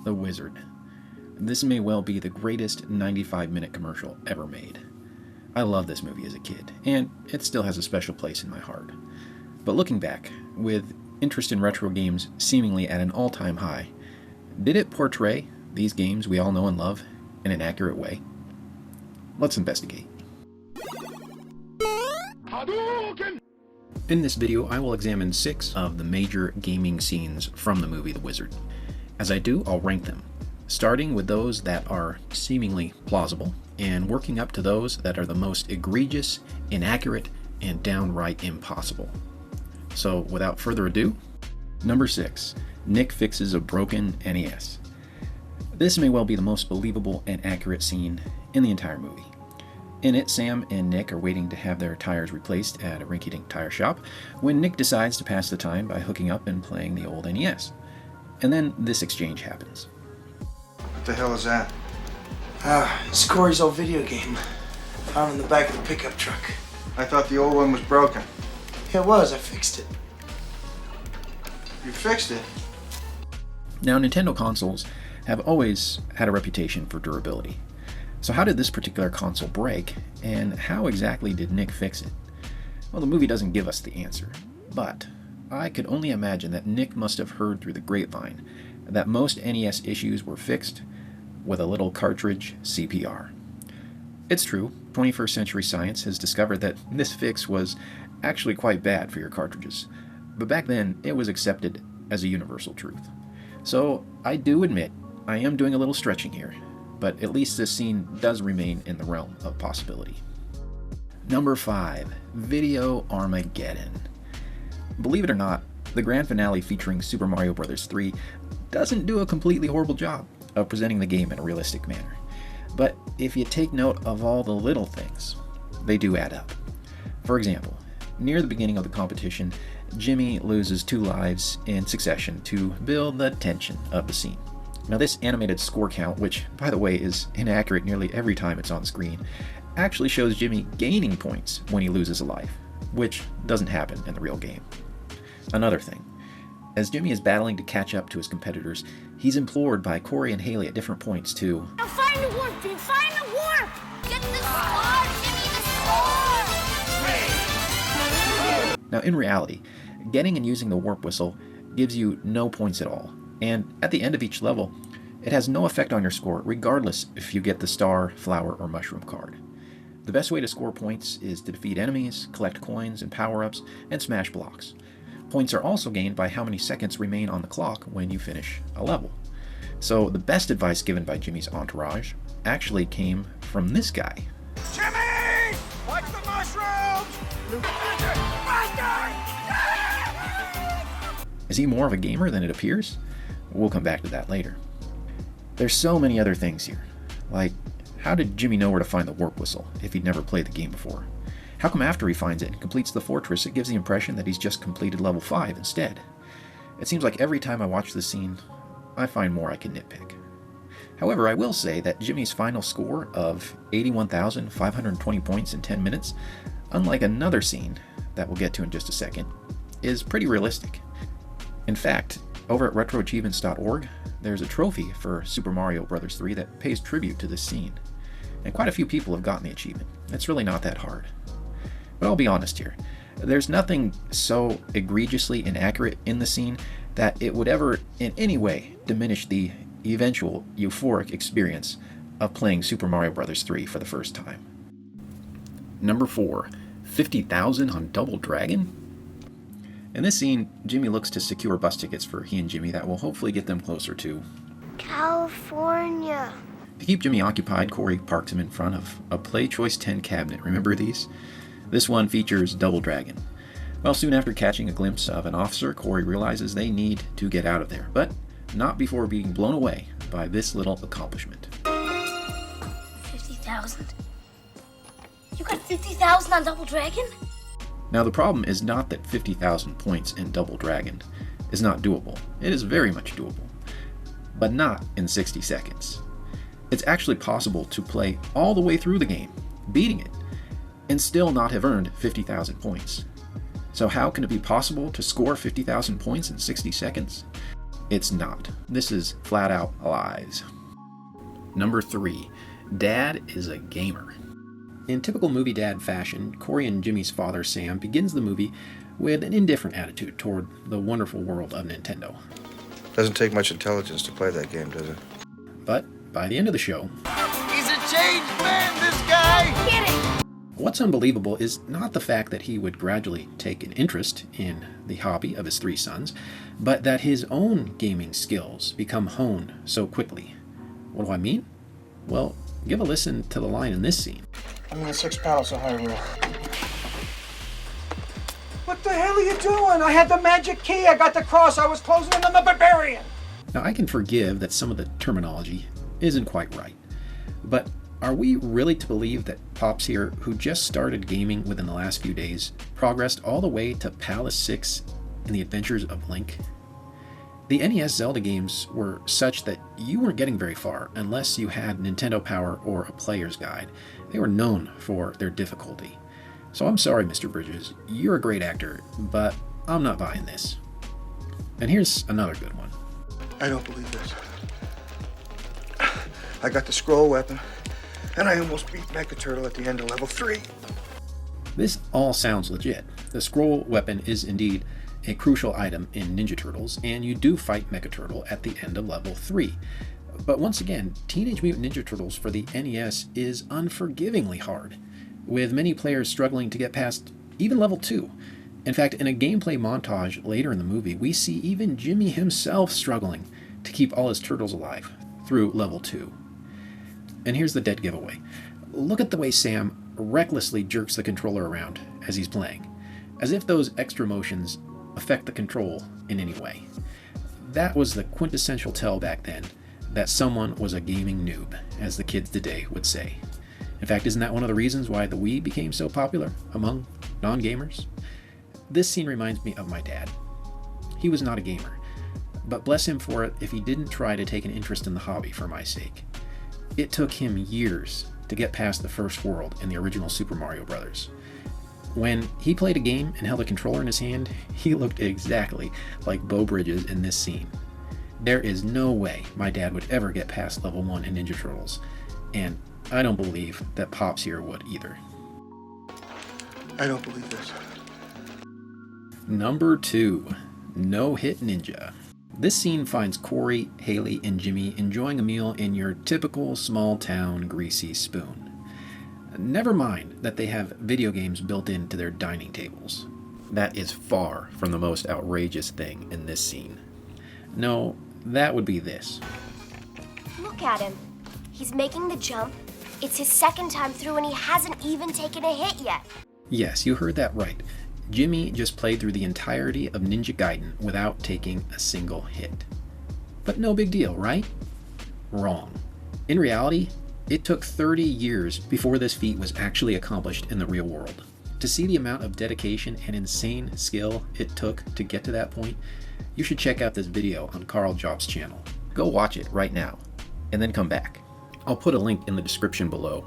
the Wizard. This may well be the greatest 95-minute commercial ever made. I loved this movie as a kid, and it still has a special place in my heart. But looking back, with interest in retro games seemingly at an all-time high, did it portray these games we all know and love in an accurate way? Let's investigate. In this video, I will examine 6 of the major gaming scenes from the movie The Wizard. As I do, I'll rank them, starting with those that are seemingly plausible, and working up to those that are the most egregious, inaccurate, and downright impossible. So, without further ado, number 6, Nick Fixes a Broken NES. This may well be the most believable and accurate scene in the entire movie. In it, Sam and Nick are waiting to have their tires replaced at a rinky-dink tire shop when Nick decides to pass the time by hooking up and playing the old NES. And then this exchange happens. What the hell is that? It's Corey's old video game. Found in the back of the pickup truck. I thought the old one was broken. Yeah, it was. I fixed it. You fixed it? Now, Nintendo consoles have always had a reputation for durability. So how did this particular console break, and how exactly did Nick fix it? Well, the movie doesn't give us the answer, but I could only imagine that Nick must have heard through the grapevine that most NES issues were fixed with a little cartridge CPR. It's true, 21st century science has discovered that this fix was actually quite bad for your cartridges, but back then it was accepted as a universal truth. So I do admit I am doing a little stretching here, but at least this scene does remain in the realm of possibility. Number 5, Video Armageddon. Believe it or not, the grand finale featuring Super Mario Bros. 3 doesn't do a completely horrible job of presenting the game in a realistic manner. But if you take note of all the little things, they do add up. For example, near the beginning of the competition, Jimmy loses 2 lives in succession to build the tension of the scene. Now this animated score count, which by the way is inaccurate nearly every time it's on screen, actually shows Jimmy gaining points when he loses a life, which doesn't happen in the real game. Another thing, as Jimmy is battling to catch up to his competitors, he's implored by Corey and Haley at different points to Now find the warp, dude! Find the warp! Get the score! Jimmy, the score! Now in reality, getting and using the warp whistle gives you no points at all, and at the end of each level, it has no effect on your score regardless if you get the star, flower, or mushroom card. The best way to score points is to defeat enemies, collect coins and power-ups, and smash blocks. Points are also gained by how many seconds remain on the clock when you finish a level. So the best advice given by Jimmy's entourage actually came from this guy. Jimmy! Watch the mushrooms! Is he more of a gamer than it appears? We'll come back to that later. There's so many other things here. Like, how did Jimmy know where to find the warp whistle if he'd never played the game before? How come after he finds it and completes the fortress, it gives the impression that he's just completed level 5 instead? It seems like every time I watch this scene, I find more I can nitpick. However, I will say that Jimmy's final score of 81,520 points in 10 minutes, unlike another scene that we'll get to in just a second, is pretty realistic. In fact, over at retroachievements.org, there's a trophy for Super Mario Bros. 3 that pays tribute to this scene. And quite a few people have gotten the achievement. It's really not that hard. But I'll be honest here, there's nothing so egregiously inaccurate in the scene that it would ever in any way diminish the eventual euphoric experience of playing Super Mario Bros. 3 for the first time. Number 4, 50,000 on Double Dragon? In this scene, Jimmy looks to secure bus tickets for he and Jimmy that will hopefully get them closer to California. To keep Jimmy occupied, Corey parks him in front of a Play Choice 10 cabinet. Remember these? This one features Double Dragon. Well, soon after catching a glimpse of an officer, Corey realizes they need to get out of there, but not before being blown away by this little accomplishment. 50,000. You got 50,000 on Double Dragon? Now the problem is not that 50,000 points in Double Dragon is not doable. It is very much doable, but not in 60 seconds. It's actually possible to play all the way through the game, beating it, and still not have earned 50,000 points. So how can it be possible to score 50,000 points in 60 seconds? It's not. This is flat out lies. Number 3. Dad is a gamer. In typical movie dad fashion, Corey and Jimmy's father, Sam, begins the movie with an indifferent attitude toward the wonderful world of Nintendo. Doesn't take much intelligence to play that game, does it? But by the end of the show, He's a changed man, this guy! Kidding! what's unbelievable is not the fact that he would gradually take an interest in the hobby of his 3 sons, but that his own gaming skills become honed so quickly. What do I mean? Well, give a listen to the line in this scene. I'm in the 6th Palace of Hyrule. What the hell are you doing? I had the magic key. I got the cross. I was closing in on the barbarian. Now, I can forgive that some of the terminology isn't quite right, but are we really to believe that Pops here, who just started gaming within the last few days, progressed all the way to Palace 6 in the Adventures of Link? The NES Zelda games were such that you weren't getting very far unless you had Nintendo Power or a player's guide. They were known for their difficulty. So I'm sorry, Mr. Bridges, you're a great actor, but I'm not buying this. And here's another good one. I don't believe this. I got the scroll weapon, and I almost beat Mecha Turtle at the end of level 3. This all sounds legit. The scroll weapon is indeed a crucial item in Ninja Turtles, and you do fight Mecha Turtle at the end of level 3. But once again, Teenage Mutant Ninja Turtles for the NES is unforgivingly hard, with many players struggling to get past even level 2. In fact, in a gameplay montage later in the movie, we see even Jimmy himself struggling to keep all his turtles alive through level 2. And here's the dead giveaway. Look at the way Sam recklessly jerks the controller around as he's playing, as if those extra motions affect the control in any way. That was the quintessential tell back then that someone was a gaming noob, as the kids today would say. In fact, isn't that one of the reasons why the Wii became so popular among non-gamers? This scene reminds me of my dad. He was not a gamer, but bless him for it if he didn't try to take an interest in the hobby for my sake. It took him years to get past the first world in the original Super Mario Bros. When he played a game and held a controller in his hand, he looked exactly like Beau Bridges in this scene. There is no way my dad would ever get past level 1 in Ninja Turtles, and I don't believe that Pops here would either. I don't believe this. Number 2, No Hit Ninja. This scene finds Corey, Haley, and Jimmy enjoying a meal in your typical small-town greasy spoon. Never mind that they have video games built into their dining tables. That is far from the most outrageous thing in this scene. No, that would be this. Look at him. He's making the jump. It's his 2nd time through and he hasn't even taken a hit yet. Yes, you heard that right. Jimmy just played through the entirety of Ninja Gaiden without taking a single hit. But no big deal, right? Wrong. In reality, it took 30 years before this feat was actually accomplished in the real world. To see the amount of dedication and insane skill it took to get to that point, you should check out this video on Carl Job's channel. Go watch it right now, and then come back. I'll put a link in the description below.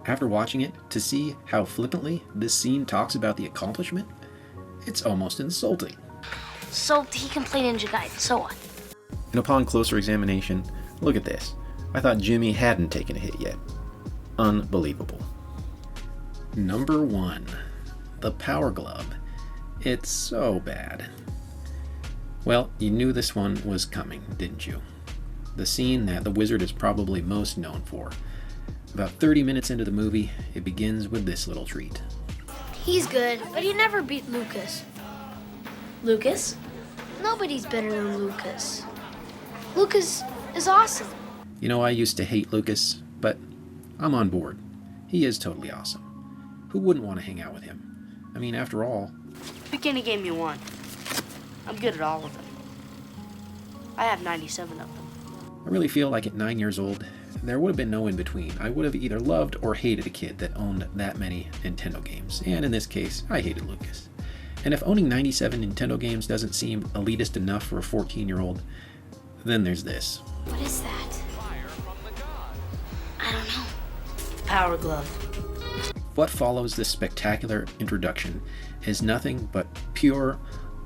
After watching it, to see how flippantly this scene talks about the accomplishment, it's almost insulting. So he can play Ninja Gaiden, so what? And upon closer examination, look at this. I thought Jimmy hadn't taken a hit yet. Unbelievable. Number 1, the Power Glove. It's so bad. Well, you knew this one was coming, didn't you? The scene that the wizard is probably most known for. About 30 minutes into the movie, it begins with this little treat. He's good, but he never beat Lucas. Lucas? Nobody's better than Lucas. Lucas is awesome. You know, I used to hate Lucas, but I'm on board. He is totally awesome. Who wouldn't want to hang out with him? I mean, after all... Pick any game you want. I'm good at all of them. I have 97 of them. I really feel like at 9 years old, there would have been no in-between. I would have either loved or hated a kid that owned that many Nintendo games. And in this case, I hated Lucas. And if owning 97 Nintendo games doesn't seem elitist enough for a 14-year-old, then there's this. What is that? I don't know. Power Glove. What follows this spectacular introduction is nothing but pure,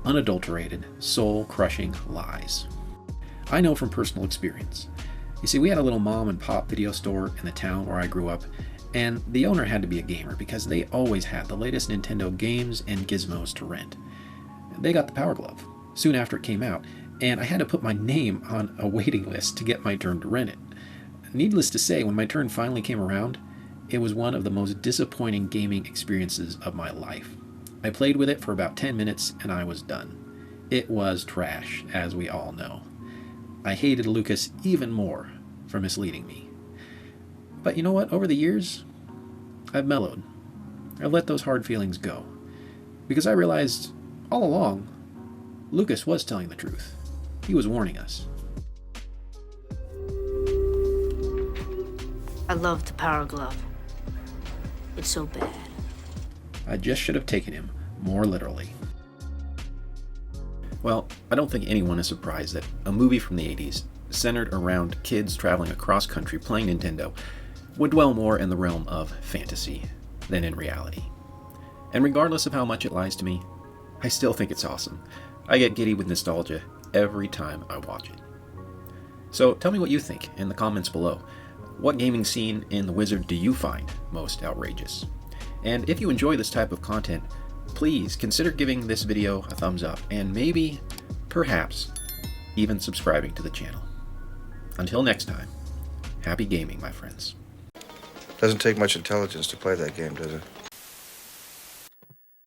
unadulterated, soul-crushing lies. I know from personal experience. You see, we had a little mom and pop video store in the town where I grew up, and the owner had to be a gamer because they always had the latest Nintendo games and gizmos to rent. They got the Power Glove soon after it came out, and I had to put my name on a waiting list to get my turn to rent it. Needless to say, when my turn finally came around, it was one of the most disappointing gaming experiences of my life. I played with it for about 10 minutes and I was done. It was trash, as we all know. I hated Lucas even more for misleading me. But you know what? Over the years, I've mellowed. I've let those hard feelings go. Because I realized all along, Lucas was telling the truth. He was warning us. I love the Power Glove. It's so bad. I just should have taken him more literally. Well, I don't think anyone is surprised that a movie from the 80s, centered around kids traveling across country playing Nintendo, would dwell more in the realm of fantasy than in reality. And regardless of how much it lies to me, I still think it's awesome. I get giddy with nostalgia every time I watch it. So tell me what you think in the comments below. What gaming scene in The Wizard do you find most outrageous? And if you enjoy this type of content, please consider giving this video a thumbs up and maybe, perhaps, even subscribing to the channel. Until next time, happy gaming, my friends. Doesn't take much intelligence to play that game, does it?